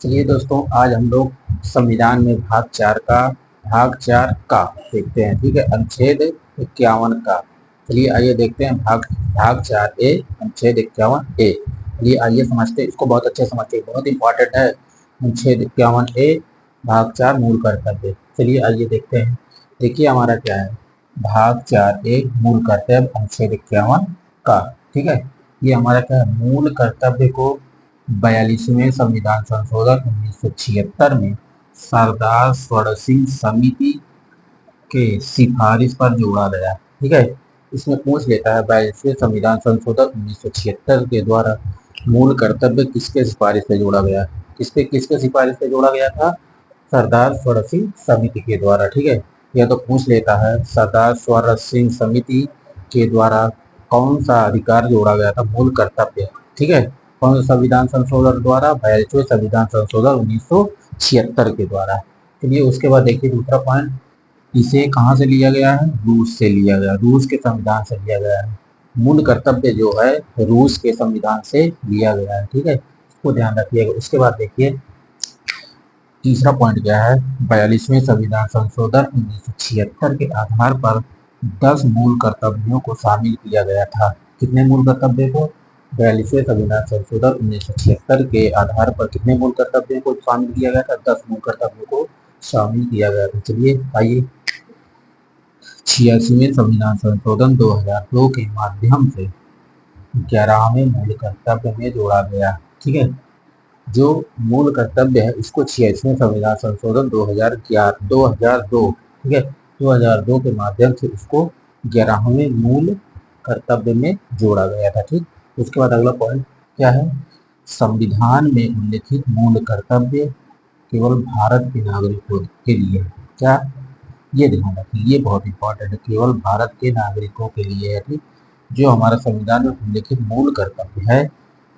चलिए दोस्तों, आज हम लोग संविधान में भाग 4 का देखते हैं। ठीक है, अनुच्छेद 51 का। चलिए आइए देखते हैं भाग 4 ए, अनुच्छेद 51 ए। चलिए आइए समझते हैं इसको, बहुत अच्छे समझते हैं, बहुत इंपॉर्टेंट है। अनुच्छेद 51 ए भाग 4 मूल कर्तव्य। चलिए आइए देखते हैं। देखिए हमारा क्या है, भाग 4 ए मूल कर्तव्य अनुच्छेद 51 का। ठीक है, ये हमारा क्या है, मूल कर्तव्य को 42वें संविधान संशोधन 1976 में सरदार स्वर्ण सिंह समिति के सिफारिश पर जोड़ा गया। ठीक है, इसमें पूछ लेता है 42वें संविधान संशोधन 1976 के द्वारा मूल कर्तव्य किसके सिफारिश से जोड़ा गया। किसके सिफारिश से जोड़ा गया था? सरदार स्वर्ण सिंह समिति के द्वारा। ठीक है, यह तो पूछ लेता है सरदार स्वर्ण सिंह समिति के द्वारा कौन सा अधिकार जोड़ा गया था, मूल कर्तव्य। ठीक है, कौन सा संविधान संशोधन द्वारा? 42वें संविधान संशोधन 1976 के द्वारा। चलिए उसके बाद देखिए दूसरा पॉइंट, इसे कहाँ से लिया गया है? रूस से लिया गया, रूस के संविधान से लिया गया है। मूल कर्तव्य जो है रूस के संविधान से लिया गया है। ठीक है, इसको ध्यान रखिएगा। उसके बाद देखिए तीसरा पॉइंट क्या है, 42वें संविधान संशोधन 1976 के आधार पर 10 मूल कर्तव्यों को शामिल किया गया था। कितने मूल कर्तव्य को? 42वें संविधान संशोधन 1976 के आधार पर कितने मूल कर्तव्यों को शामिल किया गया था? 10 मूल कर्तव्यों को शामिल किया गया था। चलिए आइए, 86वें संविधान संशोधन 2002 के माध्यम से 11वें मूल कर्तव्य में जोड़ा गया। ठीक है, जो मूल कर्तव्य है इसको 86वें संविधान संशोधन 2002, ठीक है, 2002 के माध्यम से इसको 11वें मूल कर्तव्य में जोड़ा गया था। ठीक, उसके बाद अगला पॉइंट क्या है, संविधान में उल्लिखित मूल कर्तव्य केवल भारत के नागरिकों के लिए। क्या? ये ध्यान रखिए, ये बहुत इंपॉर्टेंट है, केवल भारत के नागरिकों के लिए है। ठीक, जो हमारा संविधान में उल्लिखित मूल कर्तव्य है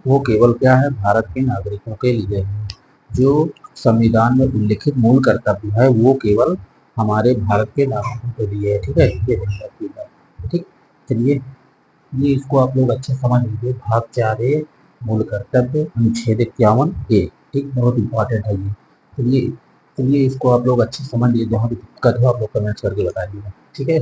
वो केवल क्या है, भारत के नागरिकों के लिए है। जो संविधान में उल्लिखित मूल कर्तव्य है वो केवल हमारे भारत के नागरिकों के लिए है। ठीक है, ये ध्यान रखिएगा। ठीक, चलिए ये इसको आप लोग अच्छे समझ लीजिए। भाग 4 ए मूल कर्तव्य अनुच्छेद 51 ए। ठीक, बहुत इंपॉर्टेंट है ये। चलिए चलिए इसको आप लोग अच्छे समझ लीजिए, जहाँ भी दिक्कत हो आप लोग कमेंट्स करके बताइएगा। ठीक है।